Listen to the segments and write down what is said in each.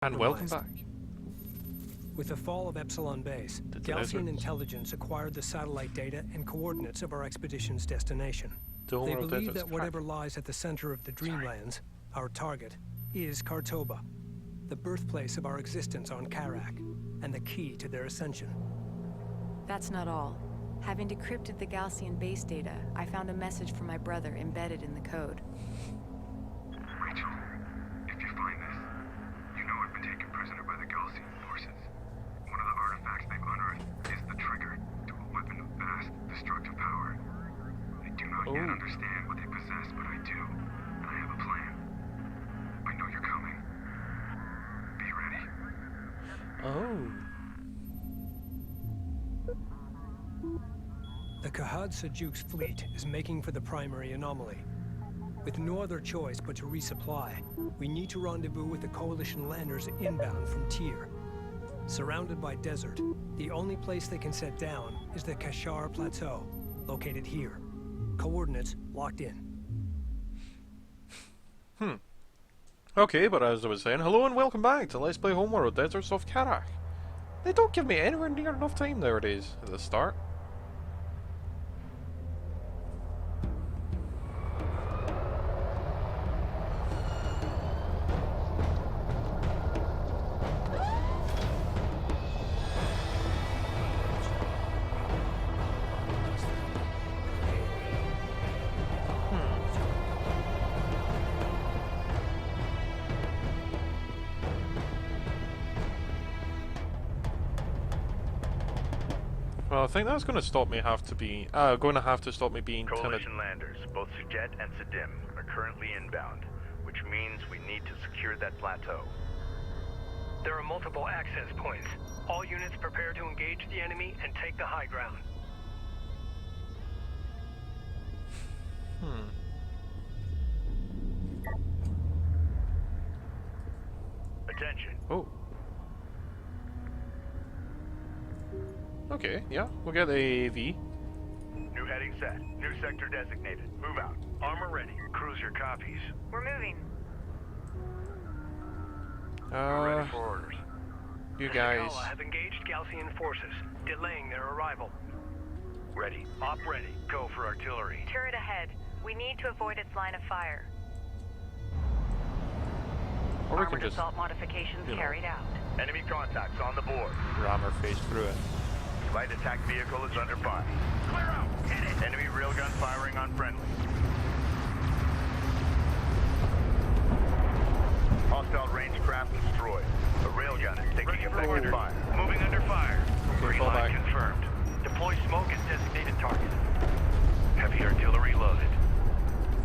And welcome back. With the fall of Epsilon Base, Galcian intelligence acquired the satellite data and coordinates of our expedition's destination. They believe that whatever lies at the center of the Dreamlands, our target, is Kartoba, the birthplace of our existence on Kharak, and the key to their ascension. That's not all. Having decrypted the Galcian base data, I found a message from my brother embedded in the code. Rachel, if you find this, you know I've been taken prisoner by the Galcian forces. One of the artifacts they've unearthed is the trigger to a weapon of vast, destructive power. I do not yet understand what they possess, but I do, and I have a plan. I know you're coming. Be ready. The Kahad Sajuk's fleet is making for the primary anomaly. With no other choice but to resupply, we need to rendezvous with the Coalition landers inbound from Tyr. Surrounded by desert, the only place they can set down is the Khashar Plateau, located here. Coordinates locked in. Okay, but as I was saying, hello and welcome back to Let's Play Homeworld Deserts of Kharak. They don't give me anywhere near enough time nowadays at the start. Well, I think that's going to stop me going to have to stop me being timid. Coalition landers, both Sujet and Sadim, are currently inbound, which means we need to secure that plateau. There are multiple access points. All units prepare to engage the enemy and take the high ground. Attention. Oh. Okay, yeah, we'll get the AAV. New heading set. New sector designated. Move out. Armor ready. Cruiser copies. We're moving. We're ready for orders. You guys. Sakala have engaged Galcian forces, delaying their arrival. Ready. Op ready. Go for artillery. Turret ahead. We need to avoid its line of fire. Or we Armored can just, assault modifications carried out. Enemy contacts on the board. ram our face through it. Light attack vehicle is under fire. Clear out! Hit it! Enemy railgun firing on friendly. Hostile range craft destroyed. A railgun is taking effective fire. Moving under fire. Green line confirmed. Deploy smoke at designated target. Heavy artillery loaded.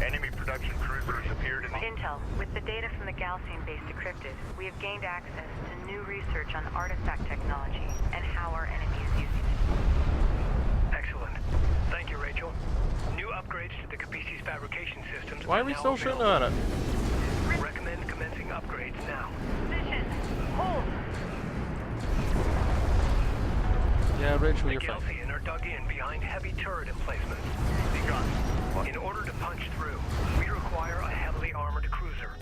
Enemy production cruisers appeared in the... Intel, with the data from the Galcian base decrypted, we have gained access to new research on artifact technology and how our enemy is using it. Excellent. Thank you, Rachel. New upgrades to the Capisi's fabrication systems. Why are we still shooting at it? Recommend commencing upgrades now. Position. Hold. Yeah, Rachel, The you're fine. Galcian are dug in behind heavy turret emplacements. In order to punch through, we require a heavily armored cruiser.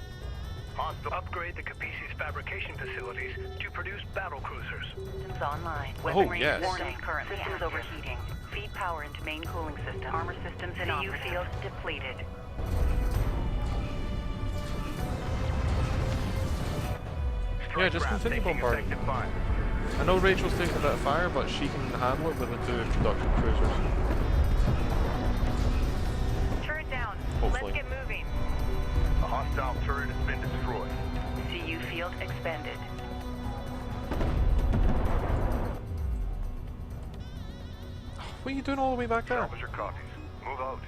Upgrade the Capisi's fabrication facilities to produce battle cruisers. Systems online. Oh, yes. Warning. Currently systems overheating. Feed power into main cooling system. Armor systems in CU field depleted. Yeah, just continue bombarding. I know Rachel's taking a bit of fire, but she can handle it with the two production cruisers. Turret down. Hopefully. Let's get moving. A hostile turret has been destroyed. CU field expended. What are you doing all the way back there? Officer copies. Move out.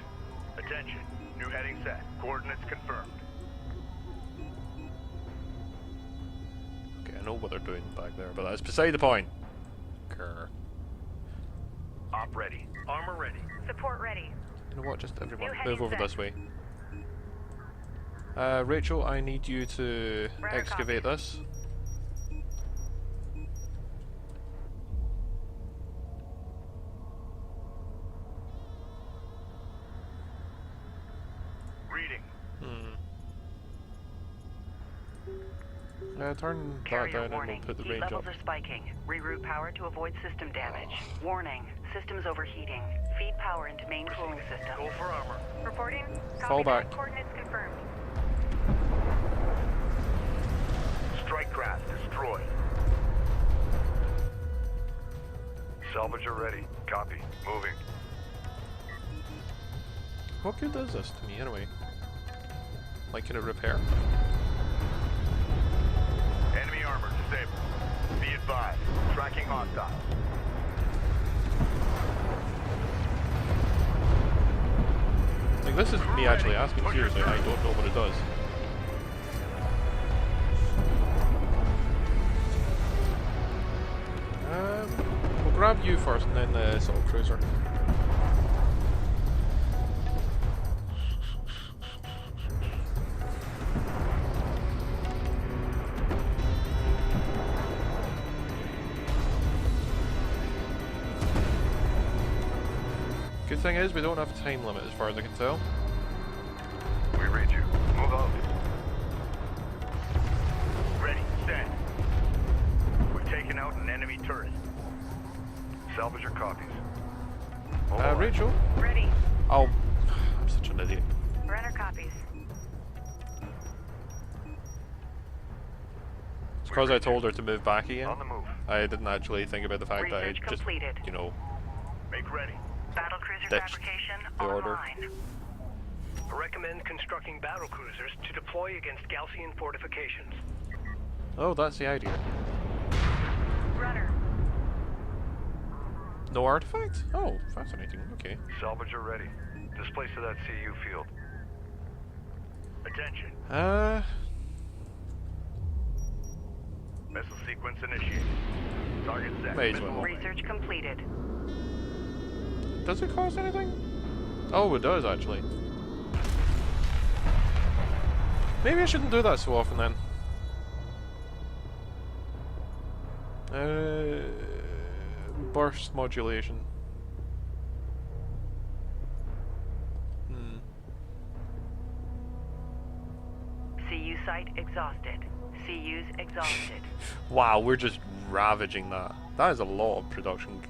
Attention. New heading set. Coordinates confirmed. Okay, I know what they're doing back there, but that's beside the point. Grr. Op ready. Armor ready. Support ready. You know what, just everyone, New heading move over set. this way. Rachel, I need you to Radar excavate this. Reading. Turn that Carrier down and we'll warning. put the Heat range levels up. are spiking. Reroute power to avoid system damage. Warning. Systems overheating. Feed power into main cooling system. Go for armor. Reporting. Fall Copy that. back. Coordinates confirmed. Strike craft destroyed. Salvager ready. Copy. Moving. What good does this to me anyway? Like, can it repair? Enemy armor disabled. Be advised. Tracking hostile. Like, this is me actually asking seriously, I don't know what it does. We'll grab you first and then the sort of cruiser. Good thing is we don't have a time limit as far as I can tell. We read you. Move out. Ready. Stand. We've taken out an enemy turret. Salvager copies. Overwatch. Rachel? Ready. Oh, I'm such an idiot. Runner copies. It's because I told her to move back again. On the move. I didn't actually think about the fact that I Research just, completed. you know, Make ready. Battlecruiser Ditched fabrication the order. online. Recommend constructing battlecruisers to deploy against Gaussian fortifications. oh, that's the idea. Runner. No artifact? Oh, fascinating. Okay. Salvager ready. Displace to that CU field. Attention. Missile sequence initiated. Target set. May as well. Missile Research completed. Does it cost anything? Oh, it does actually. Maybe I shouldn't do that so often then. Burst modulation. CU site exhausted. CUs exhausted. Wow, we're just ravaging that. That is a lot of production.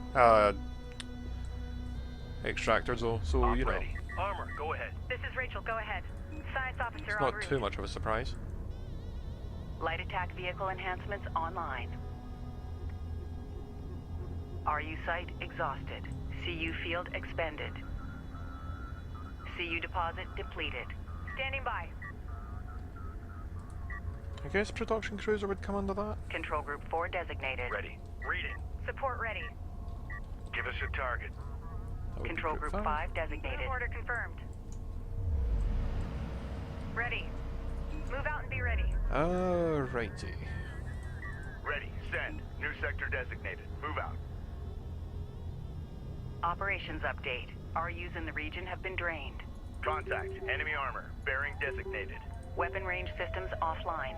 Extractors though, so you know, ready. Armor, go ahead. This is Rachel. Go ahead. Science officer it's en not route. too much of a surprise. Light attack vehicle enhancements online. RU site exhausted. CU field expended. CU deposit depleted. Standing by. I guess production cruiser would come under that. Control group 4 designated. Ready. Read it. Support ready. Give us your target. That would be Control group 5 Move designated. order confirmed. Ready. Move out and be ready. Alrighty. Ready. Send. New sector designated. Move out. Operations update. RUs in the region have been drained. Contact. Enemy armor. Bearing designated. Weapon range systems offline.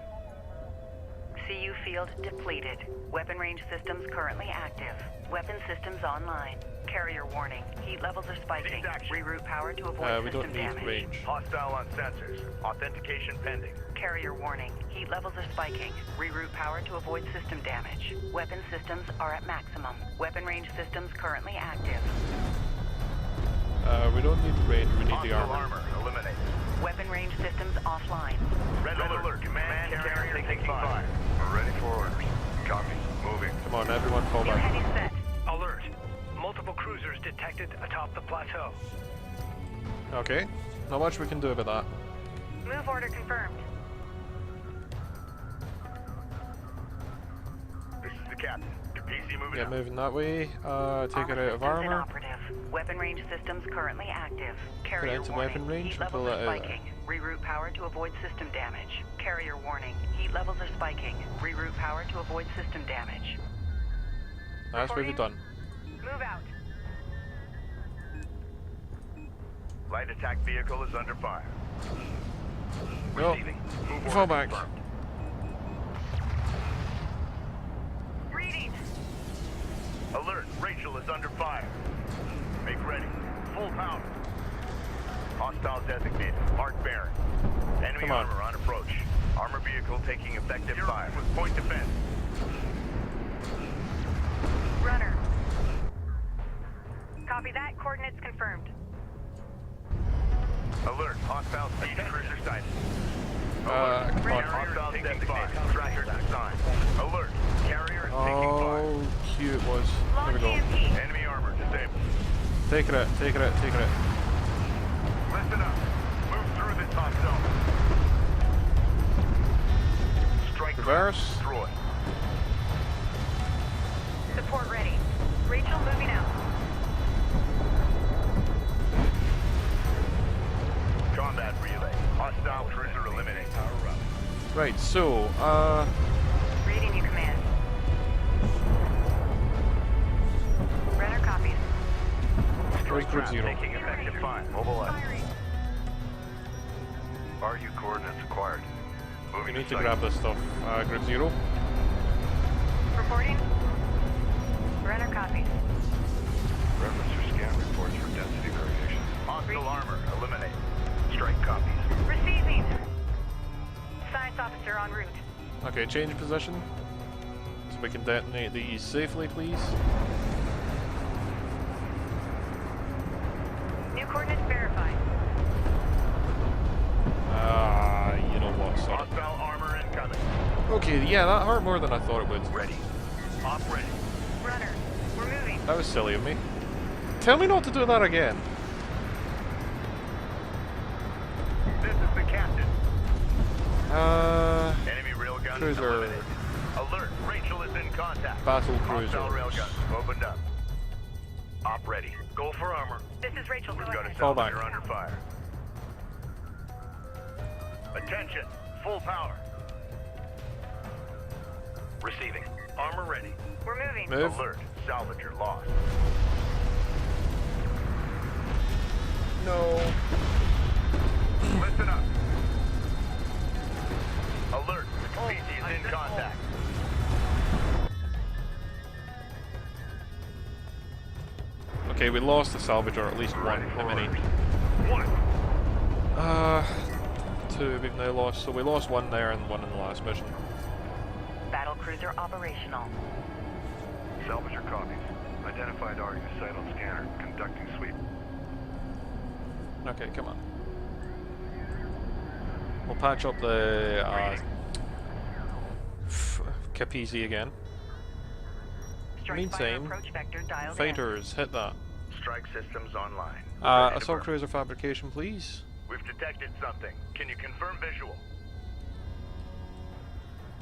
CU field depleted. Weapon range systems currently active. Weapon systems online. Carrier warning. Heat levels are spiking. Cease action. Reroute power to avoid We system don't need damage. range. Hostile on sensors. Authentication pending. Carrier warning. Heat levels are spiking. Reroute power to avoid system damage. Weapon systems are at maximum. Weapon range systems currently active. We don't need range, we need the Hostile armor. Eliminate. Weapon range systems offline. Red alert. Command carrier taking fire. We're ready for orders. Copy. Moving. Come on, everyone fall New back. heavy set. Alert. Multiple cruisers detected atop the plateau. Okay. Not much we can do about that. Move order confirmed. This is the captain. Your PC moving Yeah, out. moving that way. Take it out of systems armor. inoperative. Weapon range systems currently active. Carrier into warning. weapon range Heat and pull levels are that out. spiking. Reroute power to avoid system damage. Carrier warning. Heat levels are spiking. Reroute power to avoid system damage. That's what we've done. Move out. Light attack vehicle is under fire. No. Receiving. Move Fall order back. confirmed. Reading. Alert. Rachel is under fire. Make ready. Full power. Hostile designated. Mark bearing. Enemy Come on. armor on approach. Armor vehicle vehicle taking effective fire. Point defense. Runner. Copy that. Coordinates confirmed. Alert. Hostile speed cruiser sighted. Come on. Hostile taking fire. Trackers assigned. Alert. Carrier is taking fire. Oh, cute it was. There we Launch go. EMP. Enemy armor disabled. Take it out, take it out, take it out. Listen up. Move through this hot zone. Strike Reverse. destroy. Support ready. Rachel moving out. Combat relay. Hostile cruiser eliminated. Power up. Right, so, Reading you, command. Runner copies. Strike group 0. Taking effective fire. Mobilize. RU coordinates acquired. We Moving need to site. grab this stuff. Group 0. Reporting. Runner copies. Reference your scan reports for density variation. Hostile armor eliminated. Strike copies. Receiving. Science officer en route. Okay, change position. So we can detonate these safely, please. New coordinates verified. You know what, sorry. Hostile armor incoming. Okay, yeah, that hurt more than I thought it would. Ready. Op ready. Runner. We're moving. That was silly of me. Tell me not to do that again. This is the captain. Enemy railgun Cruiser. eliminated. Alert. Rachel is in contact. Battle Hostile cruiser. railgun opened up. Op ready. Go for armor. This is Rachel. Go We've got a ahead. Fall back. salvager under fire. Attention. Full power. Receiving. Armor ready. We're moving. Move. Alert. Salvager lost. No. Listen up. Alert. Species in contact. Okay, we lost the salvager, at least one Ready in for a minute. orders. One. 2 we've now lost. So we lost one there and one in the last mission. Battle cruiser operational. Salvager copies. Identified RU site on scanner. Conducting sweep. Okay, come on. We'll patch up the Capizzi again. Strike fighter Meantime, approach vector dialed in. fighters, hit that. Strike systems online. Ready to Assault burn. cruiser fabrication, please. We've detected something. Can you confirm visual?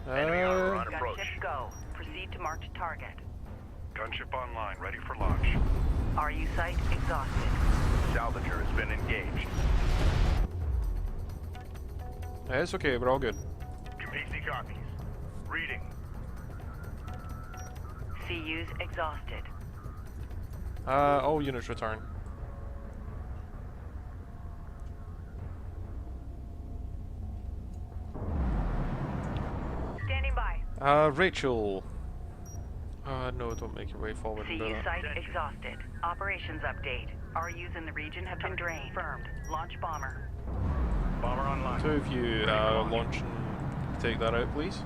Enemy armor on approach. Gunship go. Proceed to marked target. Gunship online, ready for launch. RU site exhausted. Salvager has been engaged. Yeah, it's okay, we're all good. Capizzi copies. Reading. CU's exhausted. All units return. Standing by. Rachel. No, don't make your way forward and do CU that. site exhausted. Operations update. RUs in the region have been drained. Confirmed. Launch bomber. Bomber online. 2 of you launch and take that out, please.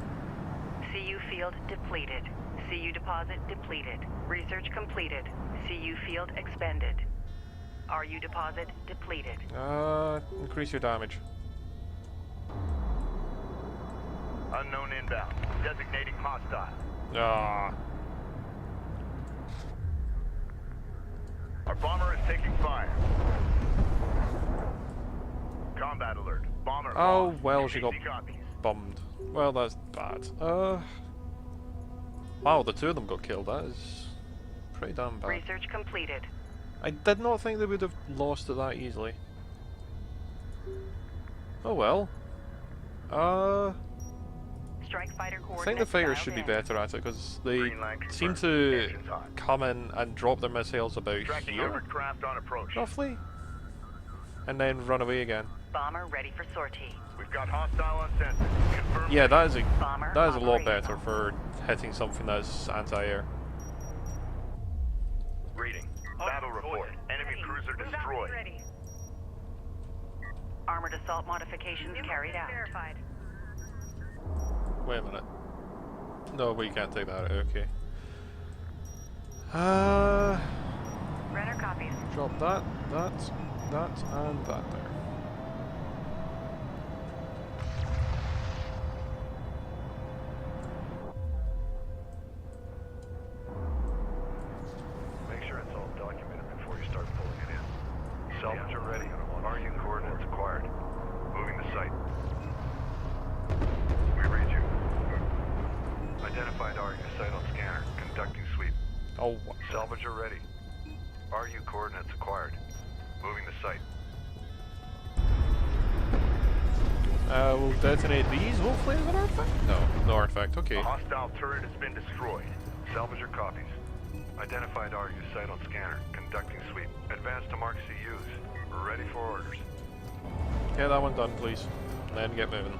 CU field depleted. CU deposit depleted. Research completed. CU field expended. RU deposit depleted. Increase your damage. Unknown inbound. Designating hostile. Ah. Our bomber is taking fire. Combat alert. Bomber. Oh, lost. well, she got Capizzi copies. bummed. Well, that's bad. Wow, the 2 of them got killed. That is pretty damn bad. Research completed. I did not think they would have lost it that easily. Oh well. Strike fighter I coordinates think the fighters dialed should be in. better at it because they Green line seem confirmed. to Engines hot. come in and drop their missiles about Tracking here, armored craft on approach. roughly, and then run away again. Bomber ready for sortie. We've got hostile on sensor. Confirmed. Yeah, that is a Bomber lot operational. better for hitting something that's anti-air. Reading. Battle report. Enemy cruiser destroyed. Armored assault modifications carried out. Verified. Wait a minute. No, we can't take that out, okay. Runner copies. Drop that, and that there. Make sure it's all documented before you start pulling it in. Salvage are ready. RU coordinates acquired. Moving the site. We read you. Identified RU site on scanner. Conducting sweep. Oh, what? Salvage are ready. RU coordinates acquired. Moving the site. We'll detonate these, hopefully, as an artifact? No, no artifact, A okay. hostile turret has been destroyed. Salvage your copies. Identified RU site on scanner. Conducting sweep. Advance to mark CUs. Ready for orders. Get that one done, please. And then get moving.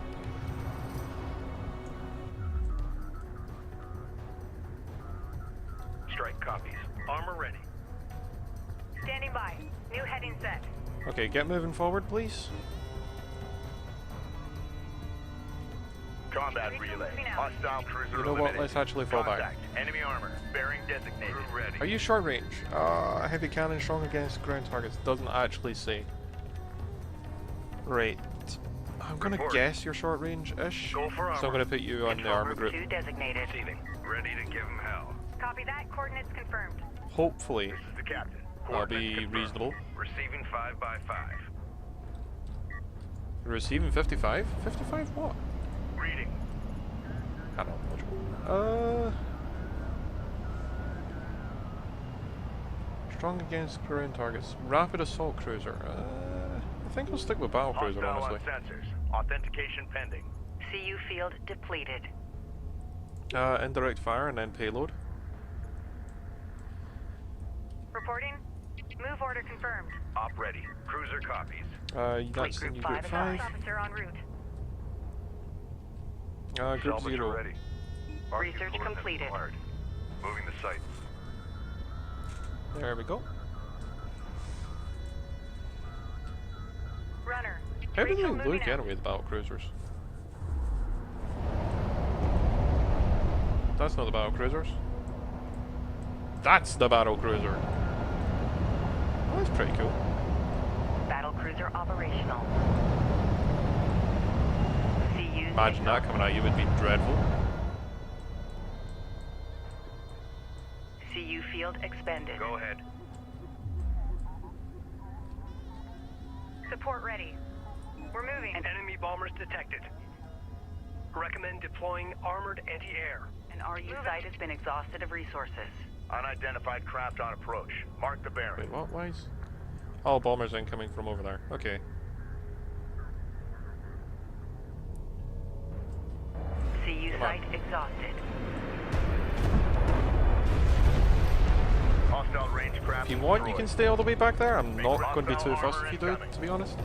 Strike copies. Armor ready. Standing by. New heading set. Okay, get moving forward, please. Combat relay. Hostile cruiser You know what, let's actually fall back. Contact. Enemy armor. Bearing designated. Ready. Are you short range? Heavy cannon strong against ground targets. Doesn't actually say. Right. I'm gonna Report. guess you're short range-ish. Go for So I'm armor. gonna put you on the Control armor group group. 2 designated. Receiving. Ready to give him hell. Copy that. Coordinates confirmed. Hopefully, This is the captain. that'll be Coordinates confirmed. reasonable. Receiving 5 by 5. Receiving 55? 55 what? Reading. I don't know. Strong against ground targets. Rapid assault cruiser. I think I'll stick with battle cruiser, Hostile on honestly. sensors. Authentication pending. CU field depleted. Indirect fire and then payload. Reporting. Move order confirmed. Op ready. Cruiser copies. That's Fleet in group group 5 5. officer en route. Group Salvage 0. ready. Research coordinates completed. acquired. Moving the site. There we go. Runner. How do they Rachel look moving out. anyway, the battle cruisers? That's not the battle cruisers. That's the battle cruiser. Oh, that's pretty cool. Battle cruiser operational. CU's Imagine that coming at you would be dreadful. CU field expended. Go ahead. Support ready. We're moving. Enemy bombers detected. Recommend deploying armored anti-air. An RU site has been exhausted of resources. Unidentified craft on approach. Mark the bearing. Wait, what? Why is... All bombers incoming from over there. Okay. CU Come on. site exhausted. Hostile range craft If you want, you destroyed. can stay all the way back there. I'm not going to be too Hostile fussed armor if you do it, incoming. to be honest.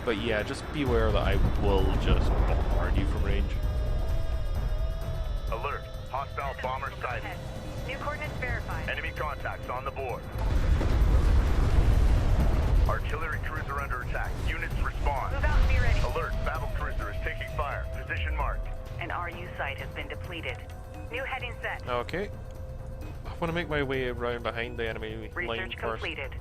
But yeah, just beware that I will just bombard you from range. Alert. Hostile bomber sighted. Ahead. New coordinates verified. Enemy contacts on the board. Artillery cruiser under attack. Units respond. Move out and be ready. Alert. Battle cruiser is taking fire. Position marked. An RU site has been depleted. New heading set. Okay. I want to make my way around behind the enemy line Research first. completed.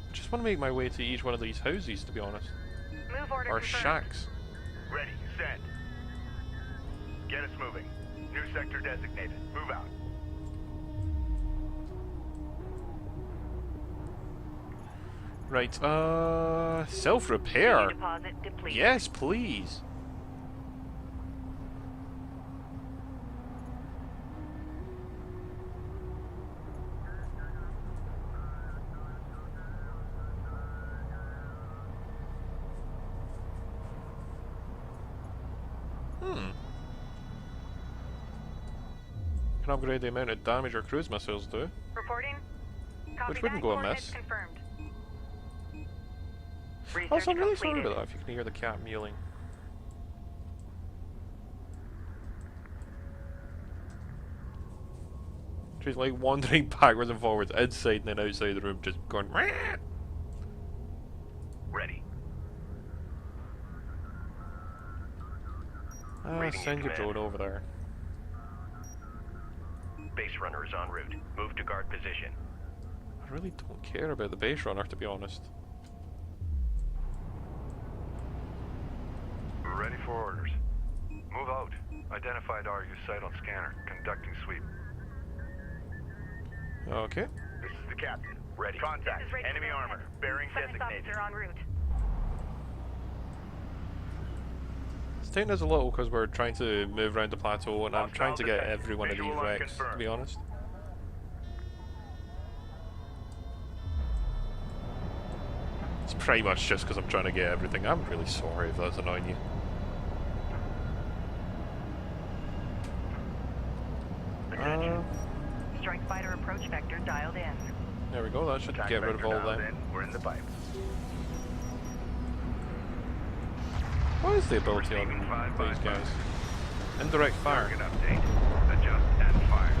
I just want to make my way to each one of these houses, to be honest. Move order Or confirmed. shacks. Ready. Send. Get us moving. New sector designated. Move out. Right, CU self-repair. deposit depleted. Yes, please. Can upgrade the amount of damage our cruise missiles do. Reporting. Copy Which wouldn't that. go Coordinates amiss. confirmed. Research Also, I'm really sorry completed. about that if you can hear the cat mewling. She's like wandering backwards and forwards, inside and then outside the room, just going. "Meow." Ready. Send your drone over there. Base runner is en route. Move to guard position. I really don't care about the base runner, to be honest. Ready for orders. Move out. Identified RU site on scanner. Conducting sweep. Okay. This is the captain. Ready. Contact. Enemy armor. Bearing designated. Officer en route. It's taking us a little because we're trying to move around the plateau and I'm trying to get every one of these wrecks, to be honest. It's pretty much just because I'm trying to get everything. I'm really sorry if that's annoying you. Strike fighter approach vector dialed in. There we go, that should get rid of all them. We're in the pipe. What is the ability on these guys? Indirect fire. Target update. Adjust and fire.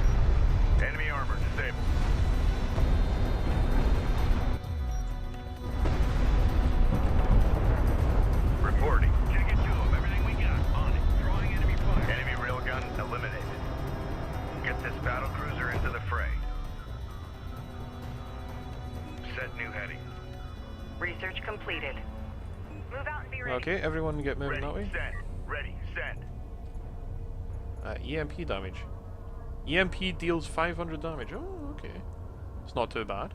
Enemy armor disabled. Reporting. Check it to them. Everything we got. On it. Drawing enemy fire. Enemy railgun eliminated. Get this battle cruiser into the fray. Set new heading. Research completed. Move out and be ready. Okay, everyone get moving that way. Send. Ready. Send. EMP damage. EMP deals 500 damage. Oh, okay. It's not too bad.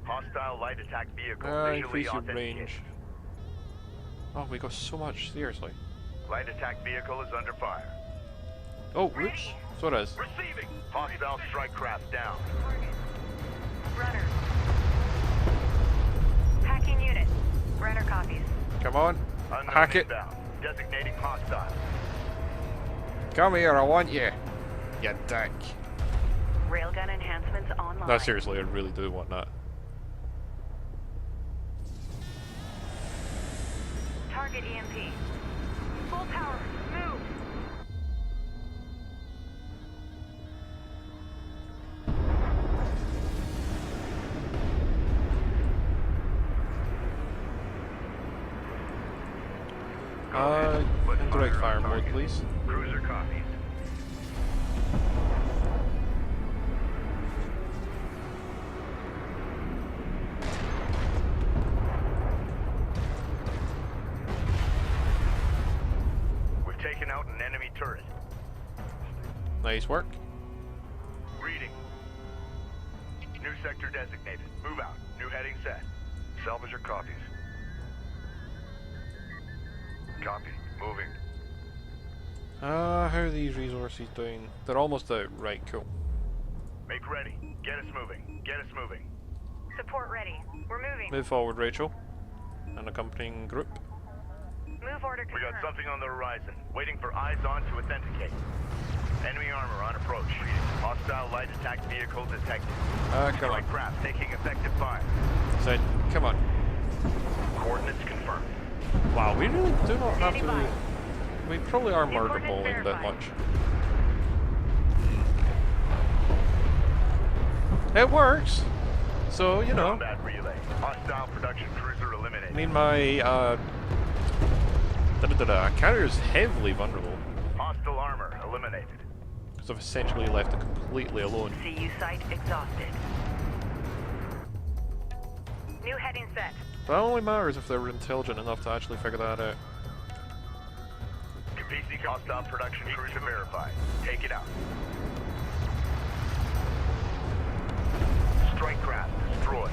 Hostile light attack vehicle visually Increase your authenticated. range. Oh, we got so much, seriously. Light attack vehicle is under fire. Oh, whoops. So it is. Receiving. Hostile strike craft down. Runner. Hacking unit. Runner copies. Come on. Unknown Hack it. inbound. Designating hostile. Come here, I want you. You dick. Railgun enhancements online. No, seriously, I really do want that. Target EMP. Full power. Move. Indirect fire mode, please. Cruiser copies. We've taken out an enemy turret. Nice work. Reading. New sector designated. Move out. New heading set. Salvager copies. Copy. Moving. How are these resources doing? They're almost out. Right, cool. Make ready. Get us moving. Get us moving. Support ready. We're moving. Move forward, Rachel. An accompanying group. Move order We got confirmed. something on the horizon. Waiting for eyes on to authenticate. Enemy armor on approach. Hostile light attack vehicle detected. Come on. Strike craft taking effective fire. Said, come on. Coordinates confirmed. Wow, we really do not have Standing to... by. We probably are murder Coordinates balling that verified. much. It works! So, you know, Combat relay. Hostile production cruiser I eliminated. mean my, carrier's heavily vulnerable, Hostile armor eliminated. because I've essentially left it completely alone. CU site exhausted. New heading set. That only matters if they were intelligent enough to actually figure that out. PC hostile production cruiser verified. Take it out. Strike craft destroyed.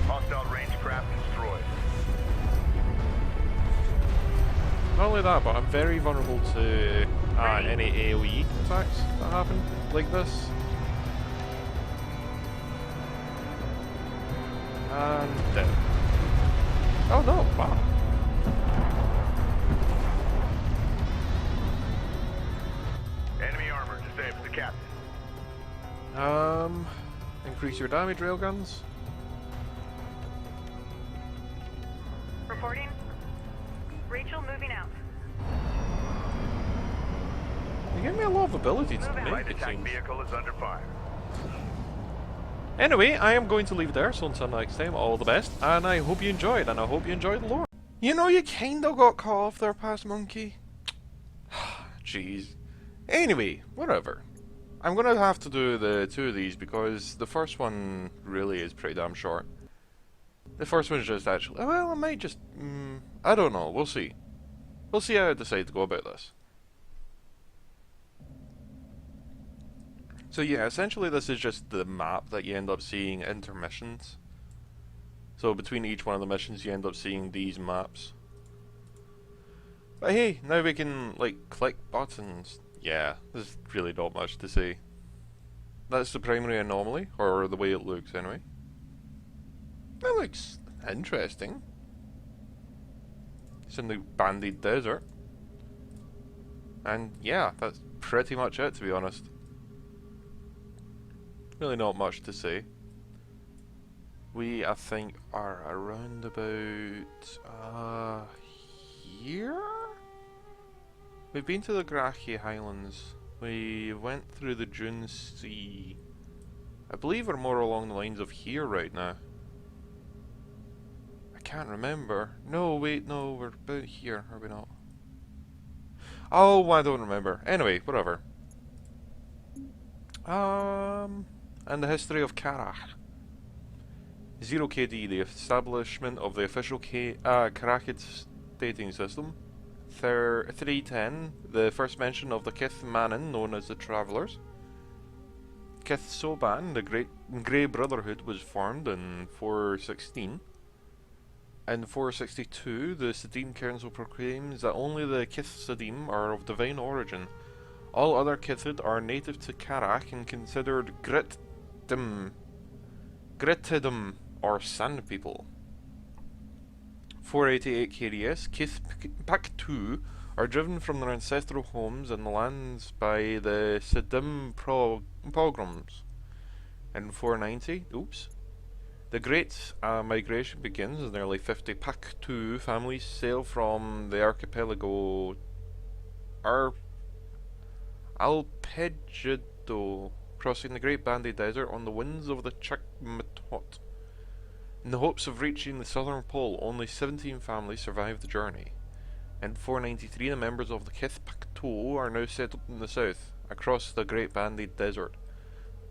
Hostile range craft destroyed. Not only that, but I'm very vulnerable to any AoE attacks that happen like this. And dead. Oh no, wow. Enemy armor disabled. The captain. Increase your damage, railguns. Reporting. Rachel moving out. You give me a lot of ability to Move out. make Light it attack seems. vehicle is under fire. Anyway, I am going to leave it there, so until next time, all the best, and I hope you enjoyed, and I hope you enjoyed the lore. You know, you kinda got caught off there, past monkey. Jeez. Anyway, whatever. I'm gonna have to do the two of these because the first one really is pretty damn short. The first one's just actually, well, I might just, I don't know, we'll see. We'll see how I decide to go about this. So yeah, essentially this is just the map that you end up seeing intermissions. So between each one of the missions you end up seeing these maps. But hey, now we can, like, click buttons. Yeah, there's really not much to say. That's the primary anomaly, or the way it looks anyway. That looks interesting. It's in the Banded Desert. And yeah, that's pretty much it, to be honest. Really not much to say. We, I think, are around about, here? We've been to the Grachie Highlands. We went through the Dune Sea. I believe we're more along the lines of here right now. I can't remember. No, wait, no, we're about here, are we not? Oh, I don't remember. Anyway, whatever. And the history of Kharak. 0 KD, the establishment of the official Kharakid dating system. 310, the first mention of the Kith Manon, known as the Travellers. Kith Soban, the Grey Brotherhood, was formed in 416. In 462, the Sadim Council proclaims that only the Kith Sadim are of divine origin. All other Kithid are native to Kharak and considered Gritidum, or Sand People. 488 KDS, Kith Paktu are driven from their ancestral homes and the lands by the Sidim pogroms. In 490, the Great Migration begins as nearly 50 Paktu families sail from the archipelago Alpegido, crossing the Great Banded Desert on the winds of the Chakmatot. In the hopes of reaching the southern pole, only 17 families survived the journey. In 493, the members of the Kith Paktu are now settled in the south, across the Great Banded Desert.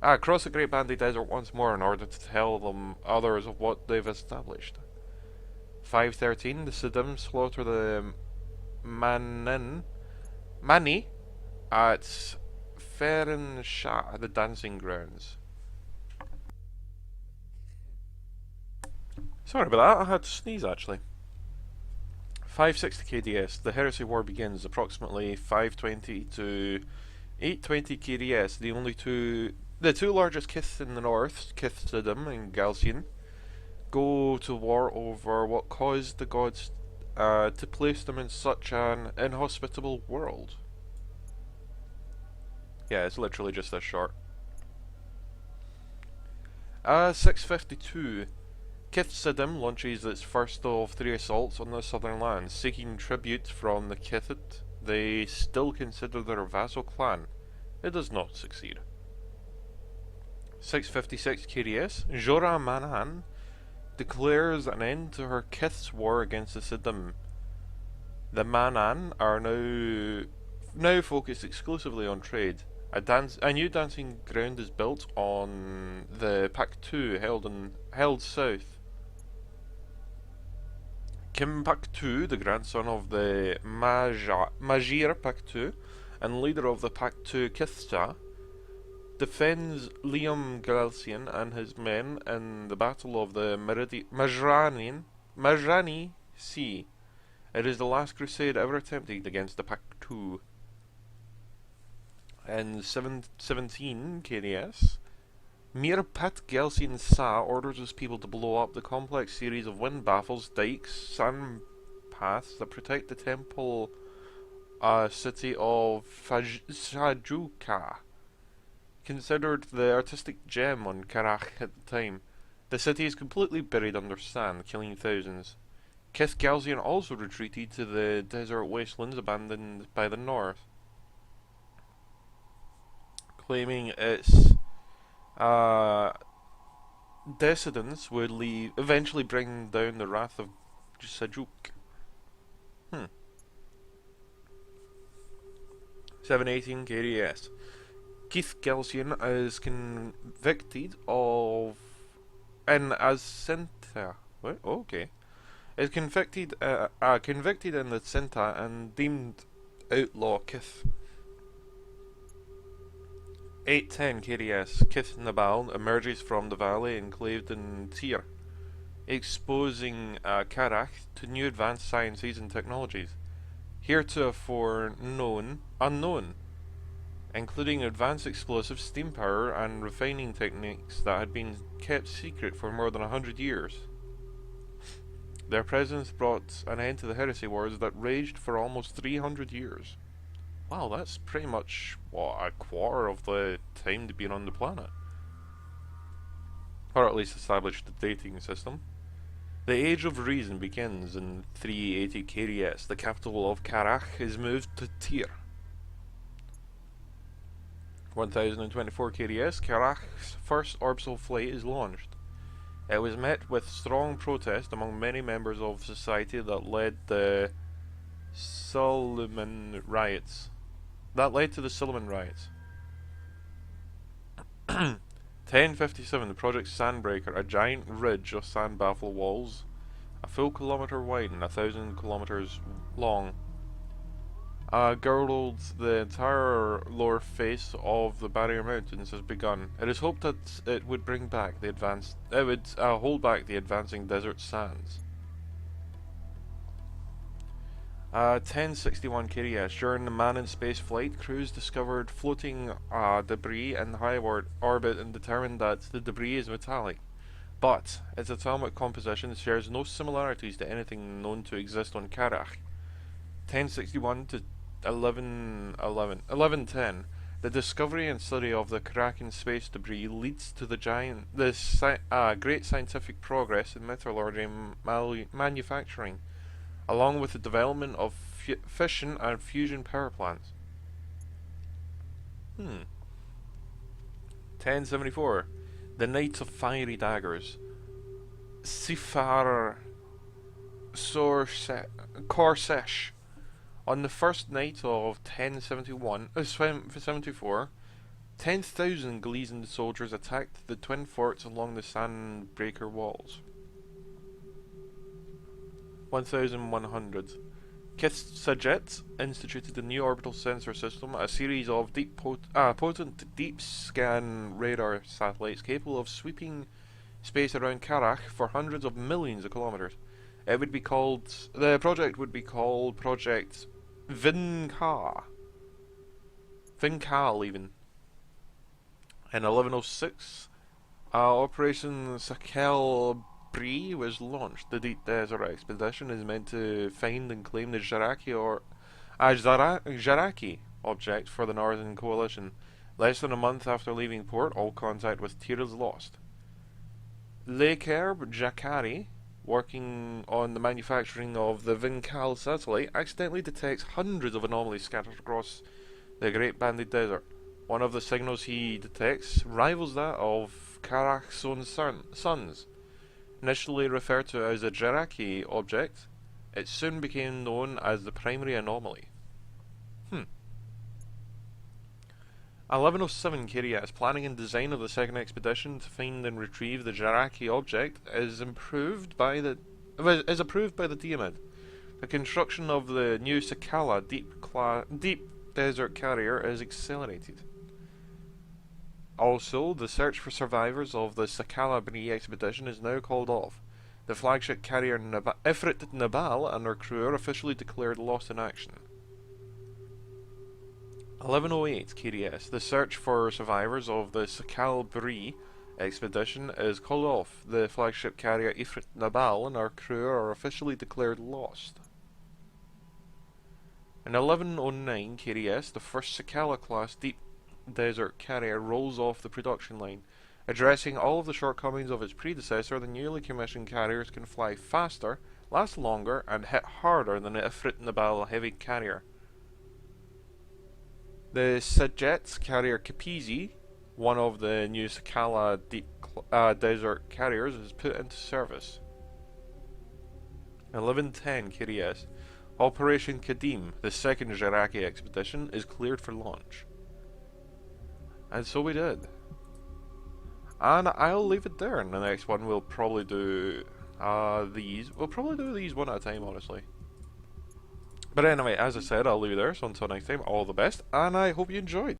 Across the Great Banded Desert once more in order to tell them others of what they've established. 513, the Sidim slaughter the Mani at Ferren Shah, the dancing grounds. Sorry about that, I had to sneeze actually. 560 KDS, the Heresy War begins approximately 520 to 820 KDS. The two largest Kith in the north, Kith Sidim and Galcian, go to war over what caused the gods to place them in such an inhospitable world. Yeah, it's literally just this short. 652. Kith Sidim launches its first of 3 assaults on the southern lands, seeking tribute from the Kithid they still consider their vassal clan. It does not succeed. 656 KDS, Jorah Manan declares an end to her Kith's war against the Sidim. The Manan are now focused exclusively on trade. A new dancing ground is built on the Paktu held south. Kim Paktu, the grandson of the Majir Paktu and leader of the Paktu Kithsa, defends Liam Galcian and his men in the Battle of the Majrani Sea. It is the last crusade ever attempted against the Paktu. In 717 KDS, Mirpat Galcian Sa orders his people to blow up the complex series of wind baffles, dikes, sand paths that protect the temple city of Sajuka, considered the artistic gem on Kharak at the time. The city is completely buried under sand, killing thousands. Kith Galcian also retreated to the desert wastelands abandoned by the north, claiming its dissidents would eventually bring down the wrath of Sajuk. 718 KDS. Keith Gelsian is convicted of... and as Sinta... What? Oh, okay. Is convicted in the Sinta and deemed outlaw Kith. 810 KDS. Kith Nabal emerges from the valley enclaved in Tyr, exposing Kharak to new advanced sciences and technologies, heretofore unknown, including advanced explosive steam power and refining techniques that had been kept secret for more than 100 years. Their presence brought an end to the heresy wars that raged for almost 300 years. Wow, that's pretty much, what, a quarter of the time they've been on the planet. Or at least established the dating system. The Age of Reason begins in 380 KDS. The capital of Kharak is moved to Tyr. 1024 KDS. Kharak's first orbital flight is launched. It was met with strong protest among many members of society that led to the Suleiman riots. 1057, the Project Sandbreaker, a giant ridge of sand baffle walls, a full kilometer wide and 1,000 kilometers long, girdles the entire lower face of the Barrier Mountains has begun. It is hoped that it would bring back the hold back the advancing desert sands. 1061 KDS. During the manned space flight, crews discovered floating debris in high orbit and determined that the debris is metallic, but its atomic composition shares no similarities to anything known to exist on Kharak. 1061 to 1110. The discovery and study of the Kharakan space debris leads to great scientific progress in metallurgy and manufacturing, along with the development of fission and fusion power plants. 1074. The Knights of Fiery Daggers. Sifar Korsesh. On the first night of 1074, 10,000 Gleason soldiers attacked the twin forts along the Sandbreaker walls. 1100. Kith Sajet instituted the new orbital sensor system, a series of potent deep scan radar satellites capable of sweeping space around Kharak for hundreds of millions of kilometers. The project would be called Project Vincal even. In 1106, Operation Sakel Bree was launched. The Deep Desert Expedition is meant to find and claim the Jaraki object for the Northern Coalition. Less than a month after leaving port, all contact with Tyr is lost. Lekerb Jakari, working on the manufacturing of the Vincal satellite, accidentally detects hundreds of anomalies scattered across the Great Banded Desert. One of the signals he detects rivals that of Kharak's own suns. Initially referred to as a Jaraki object, it soon became known as the primary anomaly. 1107 KDS. Planning and design of the second expedition to find and retrieve the Jaraki object is approved by the Tiamat. The construction of the new Sakala deep desert carrier is accelerated. Also, the search for survivors of the Sakala Bree expedition is now called off. The flagship carrier Ifrit Nabal and her crew are officially declared lost in action. 1108 KDS. The search for survivors of the Sakal Bree expedition is called off. The flagship carrier Ifrit Nabal and her crew are officially declared lost. In 1109 KDS, the first Sakala class deep desert carrier rolls off the production line. Addressing all of the shortcomings of its predecessor, the newly commissioned carriers can fly faster, last longer, and hit harder than the Ifrit Nabal heavy carrier. The Sajet carrier Kapizi one of the new Sakala deep desert carriers is put into service. 1110 KDS. Operation Kadim, the second Jaraki expedition, is cleared for launch. And so we did. And I'll leave it there. In the next one we'll probably do these. We'll probably do these one at a time, honestly. But anyway, as I said, I'll leave it there. So until next time, all the best, and I hope you enjoyed.